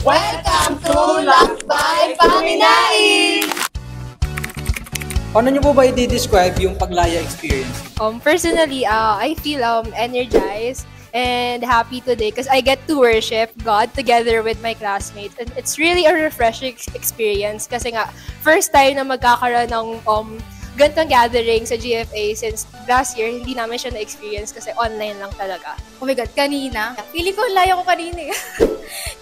Welcome to Lakbay Panginain! Paano niyo po ba i-describe yung paglaya experience? Personally, I feel energized and happy today because I get to worship God together with my classmates. And it's really a refreshing experience kasi nga, first time na magkakaroon ng ganitong gathering sa GFA since last year, hindi namin siya na-experience kasi online lang talaga. Oh my God, kanina. Feeling ko laya ko kanina eh.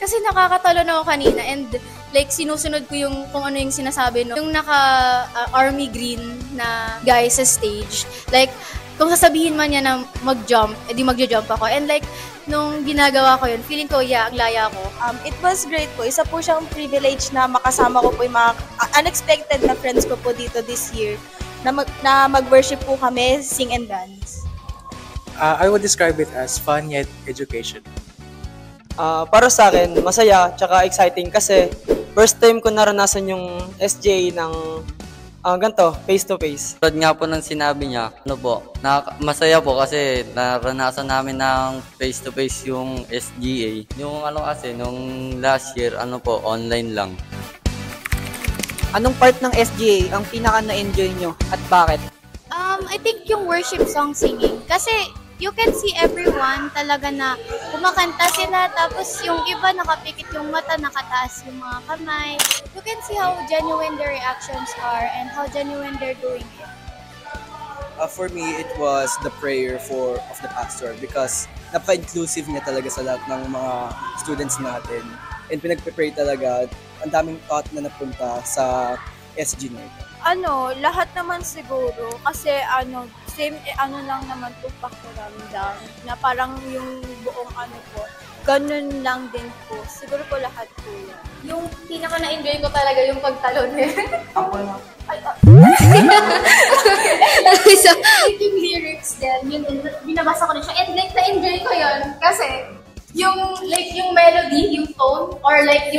Kasi nakakatalo na ako kanina and like sinusunod ko yung kung ano yung sinasabi no. Yung naka-army green na guy sa stage. Like, kung sasabihin man niya na mag-jump, edi magja-jump ako. And like, nung ginagawa ko yun, feeling ko, ang laya ko. It was great po. Isa po siyang privilege na makasama ko po yung mga unexpected na friends ko po dito this year na mag-worship po kami, sing and dance. I would describe it as fun yet education. Para sa akin, masaya tsaka exciting kasi first time ko naranasan yung SJ ng ganito, face-to-face. Tulad nga po ng sinabi niya, masaya po kasi naranasan namin ng face-to-face yung SGA. Yung kasi, nung last year, online lang. Anong part ng SGA ang pinaka na-enjoy nyo at bakit? I think yung worship song singing. Kasi you can see everyone talaga na kumakanta sila tapos yung iba nakapikit yung mata, nakataas yung mga kamay. You can see how genuine their reactions are and how genuine they're doing it. For me, it was the prayer of the pastor because napaka-inclusive niya talaga sa lahat ng mga students natin. And pinag-pray talaga, ang daming thought na napunta sa SG na ito. Lahat naman siguro kasi same lang naman po pakiramdam na parang yung buong po. Ganun lang din po. Siguro po lahat po yan. Yung pinaka na-enjoy ko talaga yung pagtalon eh. Ako lang. So, yung lyrics din, binabasa ko na siya. And like, na-enjoy ko yun kasi yung melody, yung tone, or like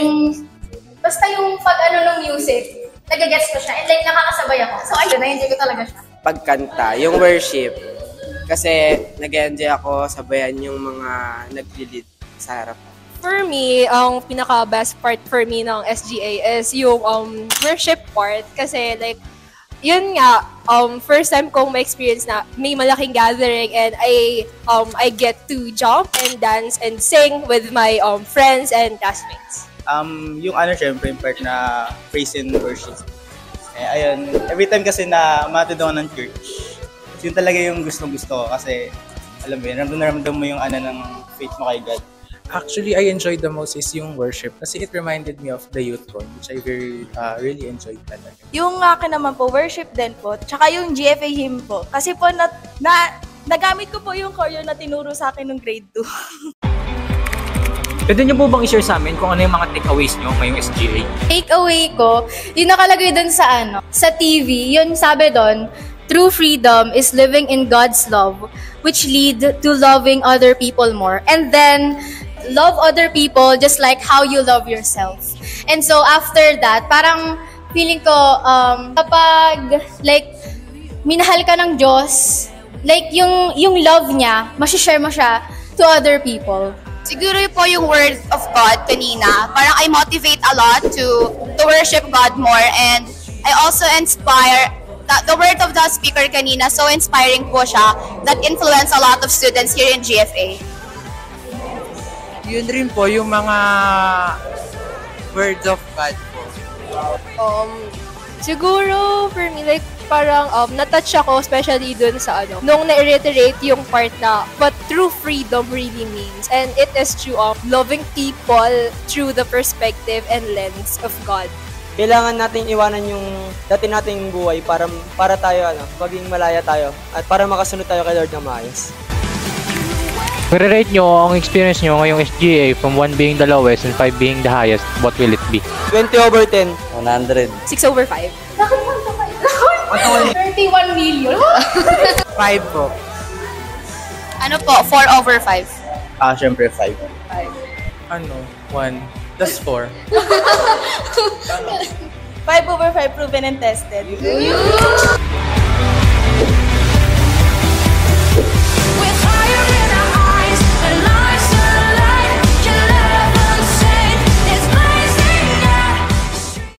basta yung ng music, nagagets ko siya. And like, nakakasabay ako. So ayun, na-enjoy ko talaga siya. Pagkanta, yung worship, kasi nag-enjoy ako, sabayan yung mga nag-lead sa harap. For me, ang pinaka-best part for me ng SGA is yung worship part kasi like, yun nga, first time kong ma-experience na may malaking gathering and I get to jump and dance and sing with my friends and classmates. Yung syempre, yung part na praise and worship. Ayun, every time kasi na matid ako ng church, yun talaga yung gustong-gusto ko kasi, alam mo yun, ramdam mo yung ng faith mo kay God. Actually, I enjoyed the most is yung worship kasi it reminded me of the youth con, which I really enjoyed talaga. Yung akin naman po, worship din po. Tsaka yung GFA hymn po. Kasi po nagamit ko po yung choreo na tinuro sa akin nung grade 2. Pwede niyo po bang i-share sa amin kung ano yung mga takeaways niyo ngayong SGA? Takeaway ko, yung nakalagay dun sa TV, yun sabi dun, true freedom is living in God's love, which lead to loving other people more. And then, love other people just like how you love yourself. And so, after that, parang feeling ko, kapag, like, minahal ka ng Diyos, like, yung love niya, masishare mo siya to other people. Siguro po yung word of God kanina, parang I motivate a lot to worship God more and I also inspire the word of the speaker kanina, so inspiring po siya that influence a lot of students here in GFA. Yun rin po yung mga words of God po. Siguro for me like parang na-touch ako especially dun sa nung na-reiterate yung part na what true freedom really means and it is true of loving people through the perspective and lens of God. Kailangan natin iwanan yung dati nating buhay para tayo maging malaya tayo at para makasunod tayo kay Lord na maayos. I-rate nyo ang experience nyo ngayong SGA from 1 being the lowest and 5 being the highest. What will it be? 20/10. 100. 6/5. Bakit 31 million? 5 po. 4/5. Syempre 5. 1. That's 4. 5/5 proven and tested.